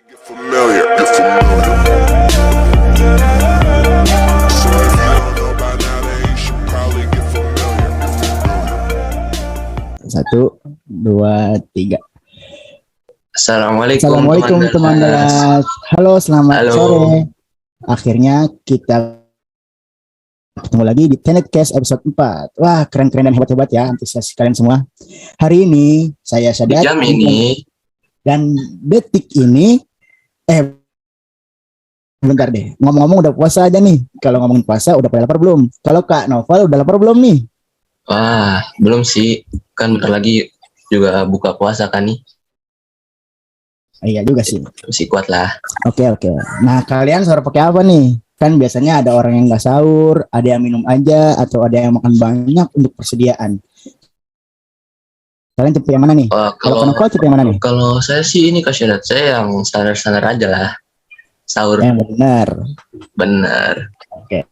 Get familiar, get familiar. So if you don't know by now, then you should probably get familiar, get familiar. 1, 2, 3. Assalamualaikum Assalamualaikum teman Dalas. Dalas. Halo, selamat Halo. sore. Akhirnya kita ketemu lagi di Tenetcast episode 4. Wah, keren-keren dan hebat-hebat ya antusias kalian semua. Hari ini saya Di Sadat jam ini dan detik ini bentar deh. Ngomong-ngomong udah puasa aja nih. Kalau ngomongin puasa udah pada lapar belum? Kalau Kak Noval udah lapar belum nih? wah belum sih, kan bentar lagi juga buka puasa kan nih, Iya juga sih. masih kuat lah. Oke. Nah, kalian sahur pakai apa nih? Kan biasanya ada orang yang nggak sahur, ada yang minum aja, atau ada yang makan banyak untuk persediaan. Kalian tipe yang mana nih? Kalau Kalau Noval tipe yang mana nih? kalau saya sih ini Kak saya yang standar-standar aja lah, sahur Yang benar. bener. Oke.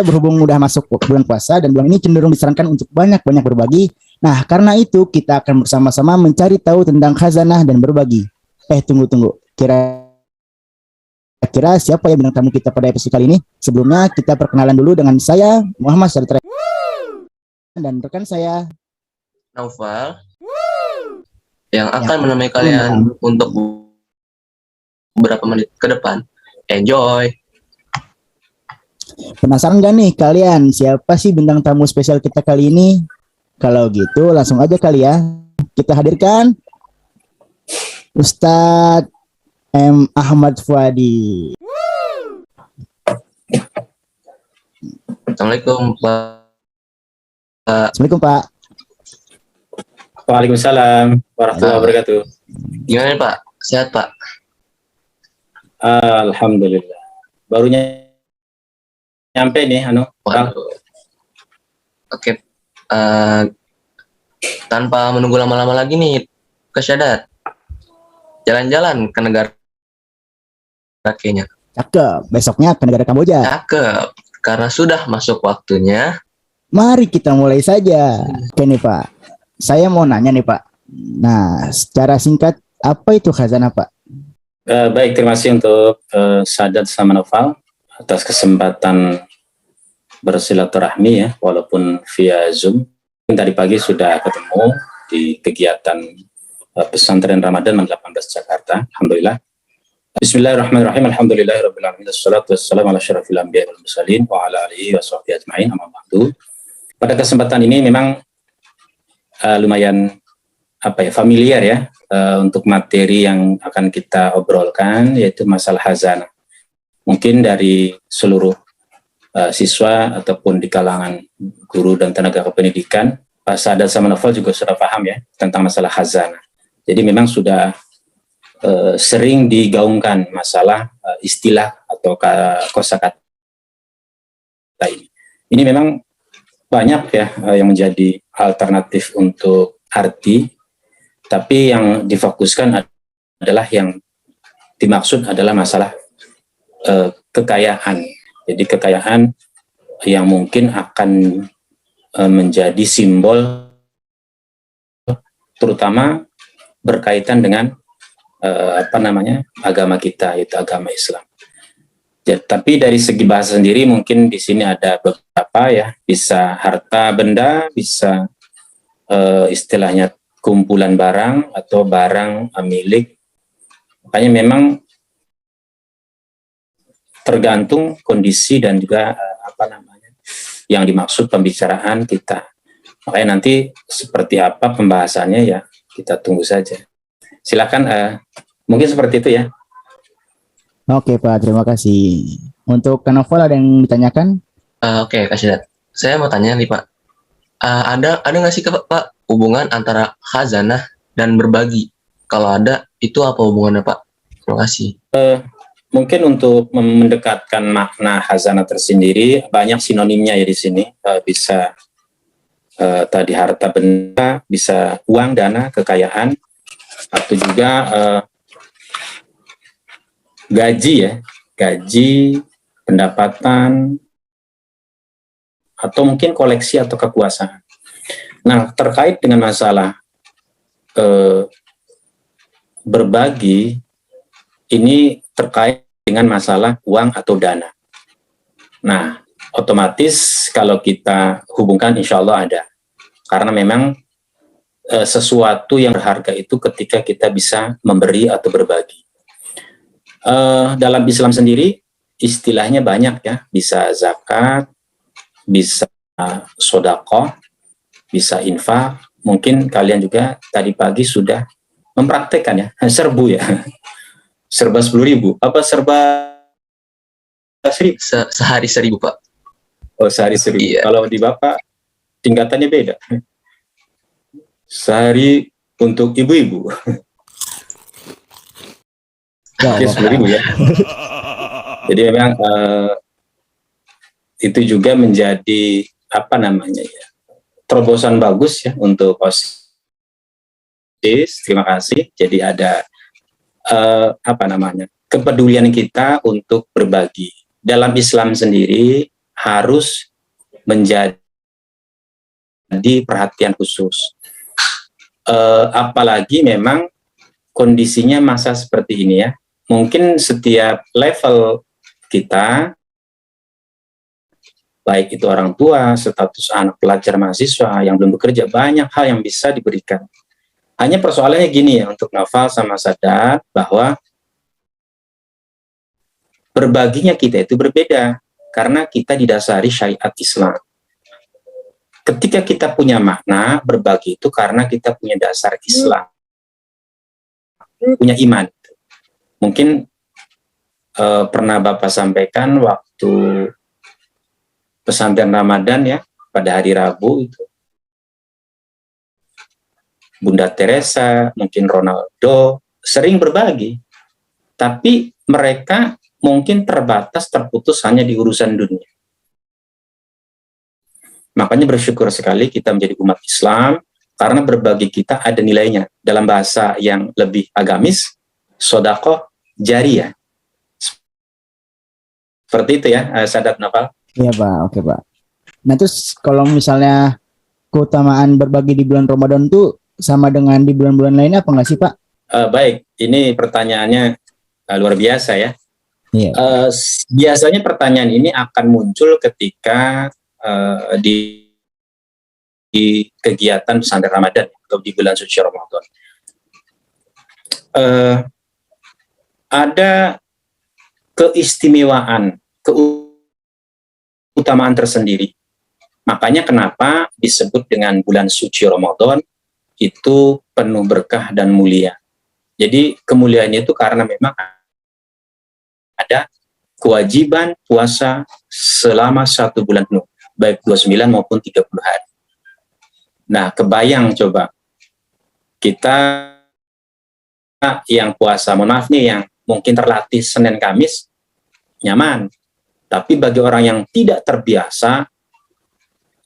Berhubung udah masuk bulan puasa dan bulan ini cenderung disarankan untuk banyak-banyak berbagi. Nah, karena itu kita akan bersama-sama mencari tahu tentang khazanah dan berbagi. Tunggu. Kira-kira siapa ya bintang tamu kita pada episode kali ini? Sebelumnya kita perkenalan dulu dengan saya, Muhammad Saritra, dan rekan saya Naufal yang akan menemani kalian untuk beberapa menit ke depan. Enjoy. Penasaran gak nih kalian siapa sih bintang tamu spesial kita kali ini? Kalau gitu langsung aja kali ya. Kita hadirkan Ustadz M. Ahmad Fuadi. Assalamualaikum Pak. Assalamualaikum Pak. Waalaikumsalam warahmatullahi wabarakatuh. Gimana nih Pak? Sehat Pak? Alhamdulillah. Baru nyampe nih, Waduh. Oke. Tanpa menunggu lama-lama lagi nih, ke Syadat. Jalan-jalan ke negara kayaknya. Cakep. Besoknya ke negara Kamboja. Cakep. Karena sudah masuk waktunya. Mari kita mulai saja. Oke nih Pak. Saya mau nanya nih Pak. Nah, secara singkat apa itu khazanah Pak? Baik, terima kasih untuk Sadat sama Noval atas kesempatan bersilaturahmi ya, walaupun via Zoom. Tadi pagi sudah ketemu di kegiatan pesantren Ramadan 18 Jakarta. Alhamdulillah. Bismillahirrahmanirrahim. Alhamdulillahirabbil alamin. Wassalatu wassalamu ala asyrofil anbiya'i wal mursalin wa ala alihi washabbihi ajmain. Amma ba'du. Pada kesempatan ini memang lumayan familiar ya untuk materi yang akan kita obrolkan, yaitu masalah khazanah. Mungkin dari seluruh siswa ataupun di kalangan guru dan tenaga kependidikan, Pak Sadat sama Noval juga sudah paham ya tentang masalah khazanah. Jadi memang sudah sering digaungkan masalah istilah atau kosakata ini. Ini memang banyak ya yang menjadi alternatif untuk arti, tapi yang difokuskan adalah yang dimaksud adalah masalah kekayaan. Jadi kekayaan yang mungkin akan menjadi simbol, terutama berkaitan dengan agama kita, yaitu agama Islam. Ya, tapi dari segi bahasa sendiri mungkin di sini ada beberapa ya, bisa harta benda, bisa istilahnya kumpulan barang atau barang milik. Makanya memang tergantung kondisi dan juga yang dimaksud pembicaraan kita. Makanya nanti seperti apa pembahasannya ya kita tunggu saja. Silakan, mungkin seperti itu ya. Oke Pak, terima kasih. Untuk Kak Noval ada yang ditanyakan? Oke, Kak Syadat. Saya mau tanya nih Pak. Ada nggak sih Pak hubungan antara khazanah dan berbagi? Kalau ada, itu apa hubungannya Pak? Terima kasih. Mungkin untuk mendekatkan makna khazanah tersendiri, banyak sinonimnya ya di sini. Bisa tadi harta benda, bisa uang, dana, kekayaan, atau juga gaji ya, gaji, pendapatan, atau mungkin koleksi atau kekuasaan. Nah, terkait dengan masalah berbagi ini terkait dengan masalah uang atau dana. Nah, otomatis kalau kita hubungkan insya Allah ada. Karena memang sesuatu yang berharga itu ketika kita bisa memberi atau berbagi. Dalam Islam sendiri istilahnya banyak ya, bisa zakat, bisa sodakoh, bisa infak. Mungkin kalian juga tadi pagi sudah mempraktekkan ya, serbu ya, serba 10.000, apa serba 1.000? Sehari 1.000 Pak. Oh, sehari 1.000. Iya. Kalau di Bapak tingkatannya beda. Sehari untuk ibu-ibu. Oke, 10.000 ya. Jadi memang itu juga menjadi apa namanya ya, terobosan bagus ya untuk OSIS. Terima kasih. Jadi ada apa namanya, kepedulian kita untuk berbagi. Dalam Islam sendiri harus menjadi perhatian khusus. Apalagi memang kondisinya masa seperti ini ya. Mungkin setiap level kita, baik itu orang tua, status anak pelajar mahasiswa yang belum bekerja, banyak hal yang bisa diberikan. Hanya persoalannya gini ya, untuk Naufal sama Sadat, bahwa berbaginya kita itu berbeda, karena kita didasari syariat Islam. Ketika kita punya makna, berbagi itu karena kita punya dasar Islam, punya iman. Mungkin pernah Bapak sampaikan waktu pesantren Ramadan ya, pada hari Rabu itu, Bunda Teresa, mungkin Ronaldo sering berbagi, tapi mereka mungkin terbatas, terputus hanya di urusan dunia. Makanya bersyukur sekali kita menjadi umat Islam, karena berbagi kita ada nilainya. Dalam bahasa yang lebih agamis, sodakoh jariyah. Seperti itu ya, Sadat Naufal. Iya Pak, oke Pak. Nah terus kalau misalnya keutamaan berbagi di bulan Ramadan tuh sama dengan di bulan-bulan lainnya apa nggak sih Pak? Baik, ini pertanyaannya luar biasa ya. Iya. Biasanya pertanyaan ini akan muncul ketika di kegiatan pesantren Ramadan atau di bulan suci Ramadan. Ada keistimewaan, keutamaan tersendiri. Makanya kenapa disebut dengan bulan suci Ramadan itu penuh berkah dan mulia. Jadi kemuliaannya itu karena memang ada kewajiban puasa selama 1 bulan penuh, baik 29 maupun 30 hari. Nah, kebayang coba kita yang puasa, mohon maaf nih, yang mungkin terlatih Senin Kamis nyaman, tapi bagi orang yang tidak terbiasa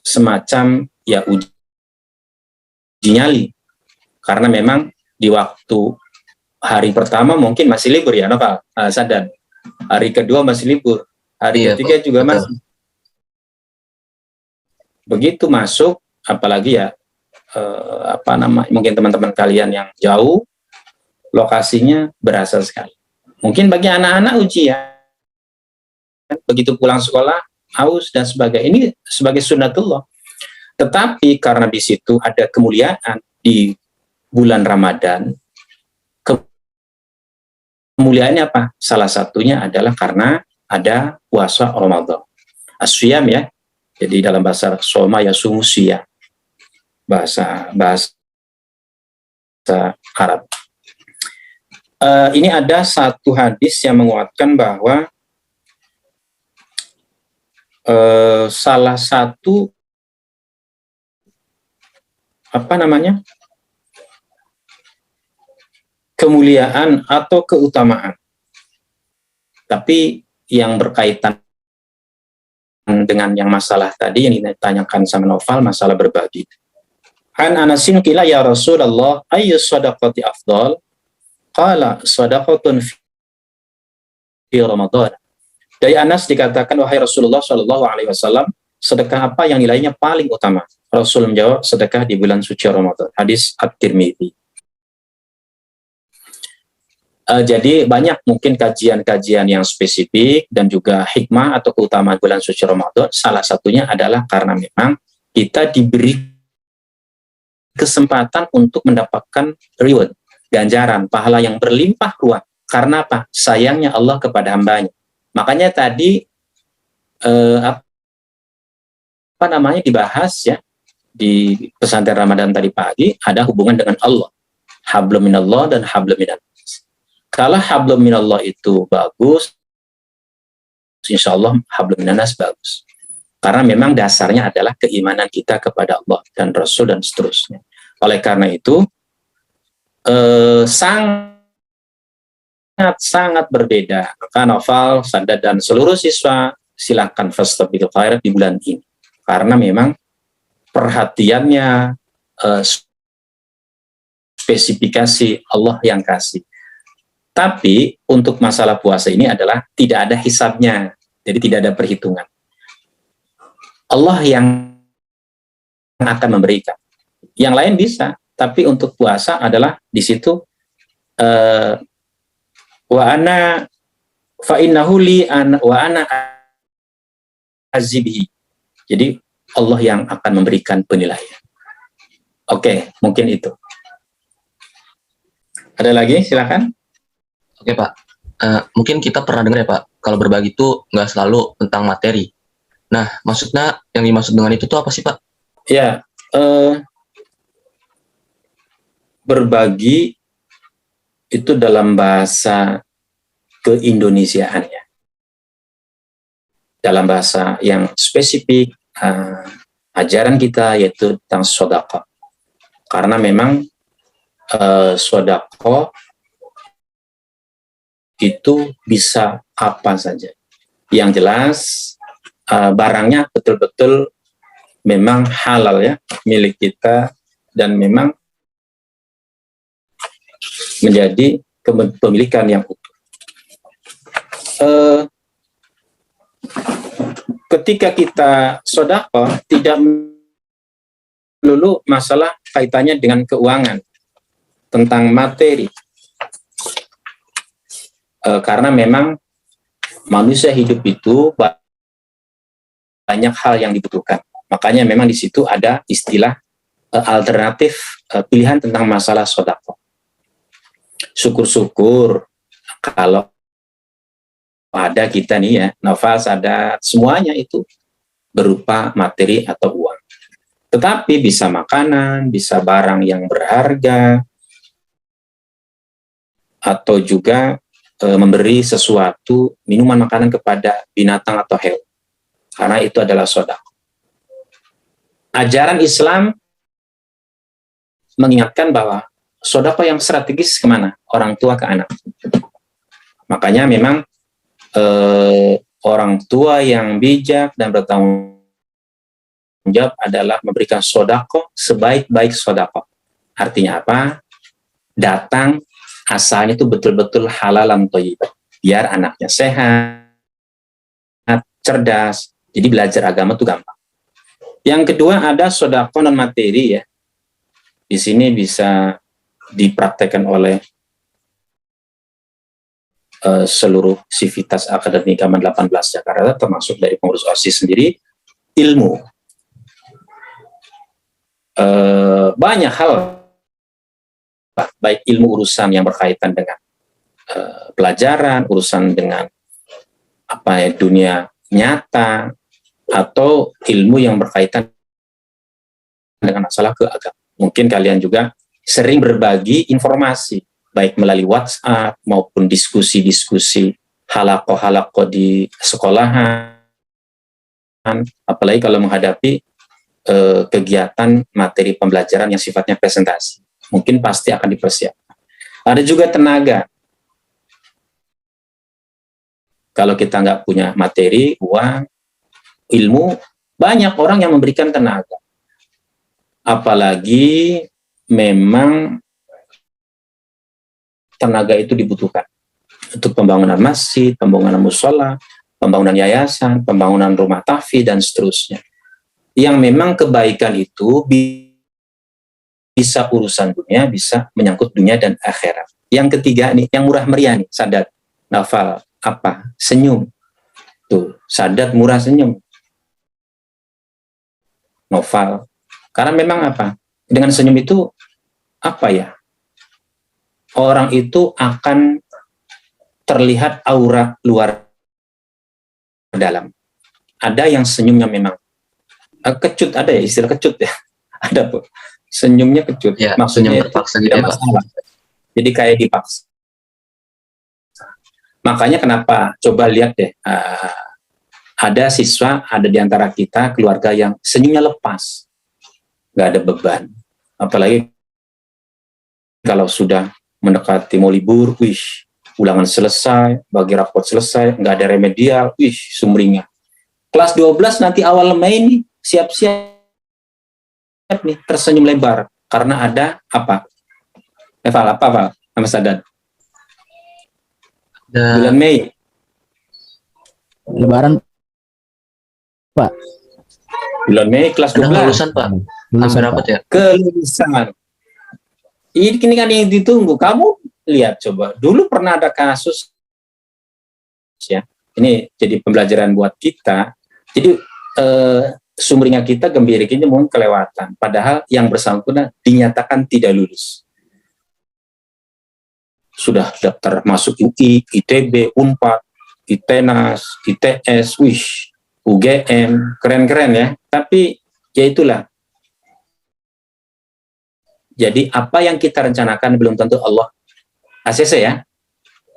semacam ya uji nyali, karena memang di waktu hari pertama mungkin masih libur ya Noval, Sadan, hari kedua masih libur, hari ketiga juga betul. masih. Begitu masuk, apalagi ya mungkin teman-teman kalian yang jauh, lokasinya berasa sekali. Mungkin bagi anak-anak ujian, begitu pulang sekolah haus dan sebagainya, ini sebagai sunnatullah. Tetapi karena di situ ada kemuliaan di bulan Ramadan, kemuliaannya apa? Salah satunya adalah karena ada puasa Ramadan, asyam ya. Jadi dalam bahasa soma ya sumusia, bahasa Arab. Ini ada satu hadis yang menguatkan bahwa salah satu kemuliaan atau keutamaan, tapi yang berkaitan dengan yang masalah tadi yang ditanyakan sama Noval, masalah berbagi. An Anasin qila ya Rasulullah ayyu shadaqati afdal? Qala shadaqatun fi Ramadan. Dari Anas dikatakan, wahai Rasulullah Shallallahu Alaihi Wasallam, sedekah apa yang nilainya paling utama? Rasul menjawab, sedekah di bulan suci Ramadan. Hadis At-Tirmidzi. Jadi banyak mungkin kajian-kajian yang spesifik dan juga hikmah atau keutamaan bulan suci Ramadan. Salah satunya adalah karena memang kita diberi kesempatan untuk mendapatkan reward, ganjaran, pahala yang berlimpah ruah. Karena apa? Sayangnya Allah kepada hambanya. Makanya tadi apa namanya dibahas ya di pesantren Ramadan tadi pagi, ada hubungan dengan Allah. Hablum minallah dan hablum minan. Kalau hablum minallah itu bagus, insya Allah hablum minanas bagus. Karena memang dasarnya adalah keimanan kita kepada Allah dan Rasul dan seterusnya. Oleh karena itu, sangat berbeda. Maka Naufal, Sadad, dan seluruh siswa silakan fastabiqul khairat di bulan ini. Karena memang perhatiannya, spesifikasi Allah yang kasih. Tapi untuk masalah puasa ini adalah tidak ada hisabnya, jadi tidak ada perhitungan. Allah yang akan memberikan. Yang lain bisa, tapi untuk puasa adalah di situ wa ana fa innahu li wa ana azibihi. Jadi Allah yang akan memberikan penilaian. Oke, mungkin itu. Ada lagi? Silakan. Oke Pak, mungkin kita pernah dengar ya Pak, kalau berbagi itu nggak selalu tentang materi. Nah, maksudnya yang dimaksud dengan itu tuh apa sih Pak? Ya, berbagi itu dalam bahasa keindonesiaannya, dalam bahasa yang spesifik ajaran kita yaitu tentang sodaqah. Karena memang sodaqah itu bisa apa saja. Yang jelas barangnya betul-betul memang halal ya, milik kita, dan memang menjadi kepemilikan yang utuh. Ketika kita sedekah tidak melulu masalah kaitannya dengan keuangan, tentang materi. Karena memang manusia hidup itu banyak hal yang dibutuhkan. Makanya memang di situ ada istilah alternatif pilihan tentang masalah sedekah. Syukur-syukur kalau ada kita nih ya, nafas ada, semuanya itu berupa materi atau uang. Tetapi bisa makanan, bisa barang yang berharga, atau juga memberi sesuatu, minuman, makanan kepada binatang atau hewan. Karena itu adalah sedekah. Ajaran Islam mengingatkan bahwa sedekah yang strategis kemana? Orang tua ke anak. Makanya memang orang tua yang bijak dan bertanggung jawab adalah memberikan sedekah sebaik-baik sedekah. Artinya apa? Datang asalnya itu betul-betul halalan thayyibah. Biar anaknya sehat, cerdas. Jadi belajar agama itu gampang. Yang kedua ada sedekah non materi ya. Di sini bisa dipraktekkan oleh seluruh sivitas akademika 18 Jakarta, termasuk dari pengurus OSIS sendiri, ilmu. Banyak hal, baik ilmu urusan yang berkaitan dengan pelajaran, urusan dengan apa ya, dunia nyata, atau ilmu yang berkaitan dengan masalah keagamaan. Mungkin kalian juga sering berbagi informasi, baik melalui WhatsApp maupun diskusi-diskusi halaqah-halaqah di sekolahan, apalagi kalau menghadapi kegiatan materi pembelajaran yang sifatnya presentasi. Mungkin pasti akan dipersiapkan. Ada juga tenaga. Kalau kita nggak punya materi, uang, ilmu, banyak orang yang memberikan tenaga. Apalagi memang tenaga itu dibutuhkan untuk pembangunan masjid, pembangunan mushola, pembangunan yayasan, pembangunan rumah tahfidz, dan seterusnya. Yang memang kebaikan itu bisa urusan dunia, bisa menyangkut dunia dan akhirat. Yang ketiga nih, yang murah meriah nih, Sadat, Naufal, apa? Senyum. Tuh, Sadat murah senyum. Naufal. Karena memang apa? Dengan senyum itu, apa ya? Orang itu akan terlihat aura luar dalam. Ada yang senyumnya memang kecut, ada ya istilah kecut ya. Ada tuh. Senyumnya kecut. Ya, Maksudnya senyum terpaksa gitu ya, tidak Pak. masalah. Jadi kayak dipaksa. Makanya kenapa? Coba lihat deh. Ada siswa, ada di antara kita, keluarga yang senyumnya lepas. Nggak ada beban. Apalagi kalau sudah mendekati mau libur, ulangan selesai, bagi raport selesai, nggak ada remedial, sumringah. Kelas 12 nanti awal Mei nih, siap-siap nih, tersenyum lebar. Karena ada apa? Eval, apa, Val? Nama Sadat. Bulan Mei. Lebaran, Pak. Bulan Mei, kelas Ada 12. lulusan, Pak. Hampir rapat ya. Kelulusan. Ini kan yang ditunggu. Kamu lihat coba. Dulu pernah ada kasus, ya. Ini jadi pembelajaran buat kita. Jadi sumringah kita gembirikinya mungkin kelewatan. Padahal yang bersangkutan dinyatakan tidak lulus. Sudah daftar masuk UI, ITB, Unpad, ITENAS, ITS, UGM, keren-keren ya. Tapi ya itulah. Jadi apa yang kita rencanakan belum tentu Allah ACC ya.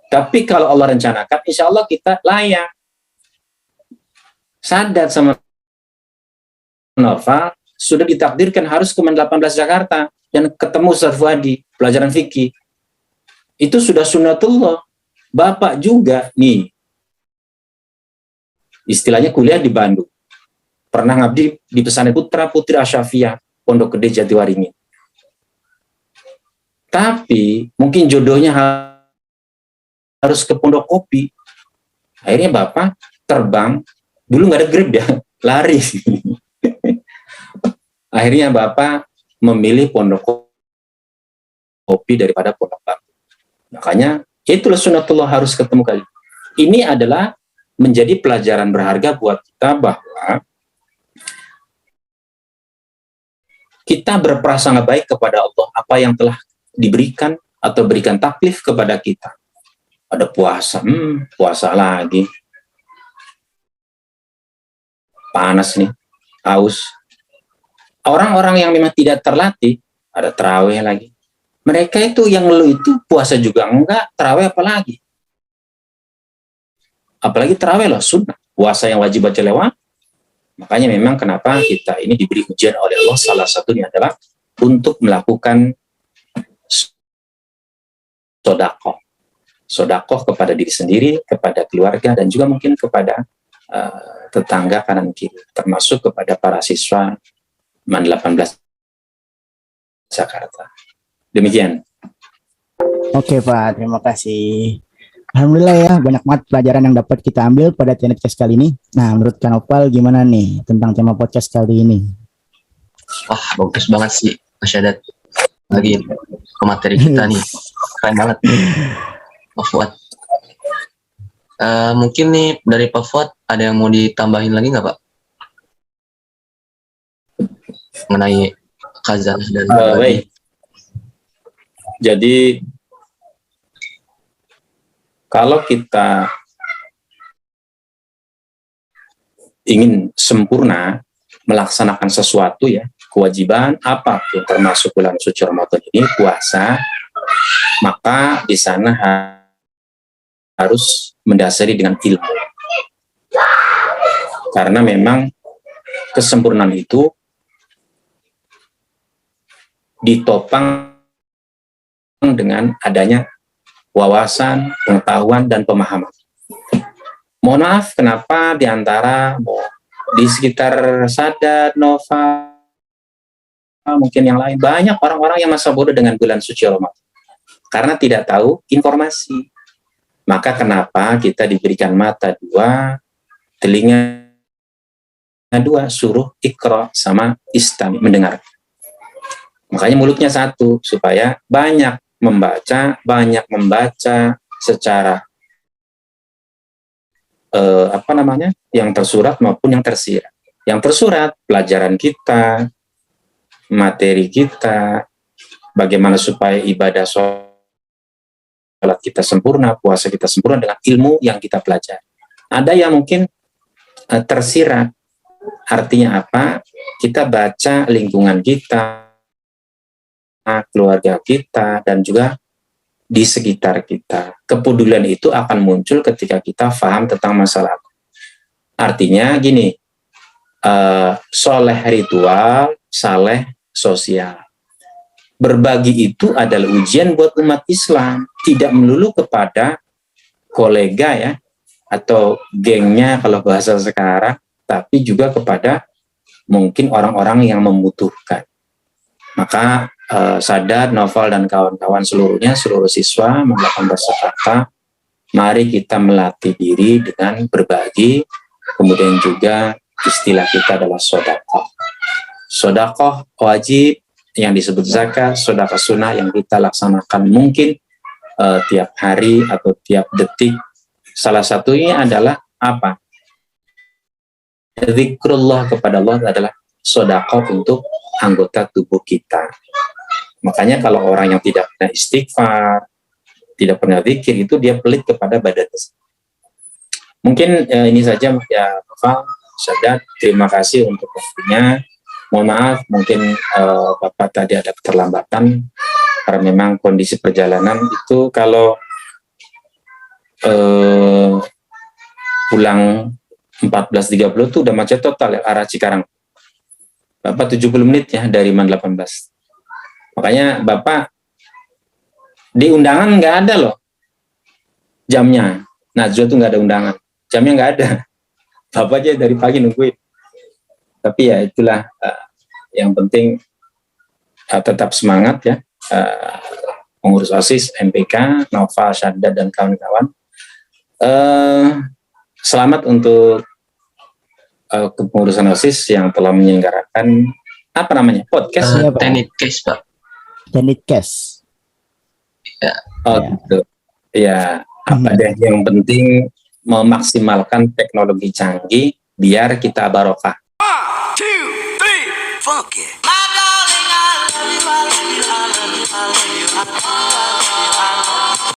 Tapi kalau Allah rencanakan, insya Allah kita layak. Sadat sama Nova sudah ditakdirkan harus ke 18 Jakarta dan ketemu Ustaz Fuadi, pelajaran fikih. Itu sudah sunnatullah. Bapak juga nih, istilahnya kuliah di Bandung. Pernah ngabdi di Pesantren Putra Putri Asyafiyah, Pondok Gede Jatiwaringin. Tapi mungkin jodohnya harus ke Pondok Kopi. Akhirnya Bapak terbang, dulu nggak ada Grab ya, lari. Akhirnya Bapak memilih Pondok Kopi daripada Pondok Bambu. Makanya itulah sunnatullah harus ketemu kali. Ini adalah menjadi pelajaran berharga buat kita bahwa kita berprasangka baik kepada Allah apa yang telah diberikan atau berikan taklif kepada kita. Ada puasa, puasa lagi. Panas nih, haus. Orang-orang yang memang tidak terlatih, ada tarawih lagi. Mereka itu yang ngeluh itu puasa juga enggak, tarawih apalagi. Apalagi tarawih loh, sunnah. Puasa yang wajib baca lewat. Makanya memang kenapa kita ini diberi ujian oleh Allah, salah satunya adalah untuk melakukan sodakoh. Sodakoh kepada diri sendiri, kepada keluarga, dan juga mungkin kepada tetangga kanan kiri. Termasuk kepada para siswa MAN 18 Jakarta. Demikian. Oke Pak, terima kasih. Alhamdulillah ya, banyak banget pelajaran yang dapat kita ambil pada podcast kali ini. Nah, menurut Kak Nopal gimana nih tentang tema podcast kali ini? Wah, bagus banget sih, Mas Syadat. Lagi ke materi kita nih. Keren banget. Pak Fuad. Mungkin nih dari Pak Fuad ada yang mau ditambahin lagi nggak Pak? Mengenai khazanah dan Baik. Jadi kalau kita ingin sempurna melaksanakan sesuatu ya, kewajiban apapun termasuk bulan suci Ramadan ini puasa, maka di sana harus mendasari dengan ilmu. Karena memang kesempurnaan itu ditopang dengan adanya wawasan, pengetahuan, dan pemahaman. Mohon maaf, kenapa di antara di sekitar Sadat, Nova, mungkin yang lain, banyak orang-orang yang masa bodoh dengan bulan suci Ramadan. Karena tidak tahu informasi. Maka kenapa kita diberikan mata dua, telinga dua, suruh ikra sama istami, mendengar. Makanya mulutnya satu, supaya banyak membaca secara yang tersurat maupun yang tersirat. Yang tersurat, pelajaran kita, materi kita, bagaimana supaya ibadah sholat kita sempurna, puasa kita sempurna dengan ilmu yang kita pelajari. Ada yang mungkin tersirat, artinya apa? Kita baca lingkungan kita, keluarga kita, dan juga di sekitar kita. Kepedulian itu akan muncul ketika kita paham tentang masalah. Artinya gini, soleh ritual, saleh sosial. Berbagi itu adalah ujian buat umat Islam, tidak melulu kepada kolega ya, atau gengnya kalau bahasa sekarang, tapi juga kepada mungkin orang-orang yang membutuhkan. Maka Sadat, Noval, dan kawan-kawan seluruhnya, seluruh siswa melakukan bersepakat, mari kita melatih diri dengan berbagi, kemudian juga istilah kita adalah sodakoh. Sodakoh wajib yang disebut zakat, sodakoh sunnah yang kita laksanakan mungkin tiap hari atau tiap detik. Salah satunya adalah apa? Zikrullah kepada Allah adalah sodakoh untuk anggota tubuh kita. Makanya kalau orang yang tidak pernah istighfar, tidak pernah zikir, itu dia pelit kepada badan. Mungkin ini saja ya Noval, Sadat, terima kasih untuk waktunya. Mohon maaf, mungkin Bapak tadi ada keterlambatan, karena memang kondisi perjalanan itu kalau pulang 14.30 itu udah macet total ya, arah Cikarang. Bapak 70 menit ya dari Man 18. Makanya Bapak di undangan nggak ada loh jamnya. Najwa tuh nggak ada undangan, jamnya nggak ada. Bapak aja dari pagi nungguin. Tapi ya itulah yang penting tetap semangat ya, pengurus OSIS, MPK, Noval, Sadat, dan kawan-kawan. Selamat untuk kepengurusan OSIS yang telah menyelenggarakan apa namanya podcast Tenikes Pak. Tenikes. Ya. Oh gitu ya, apa deh, yang penting memaksimalkan teknologi canggih biar kita barokah. 1, 2, 3, funky. My darling, I love you, I love you, I love you, I love you.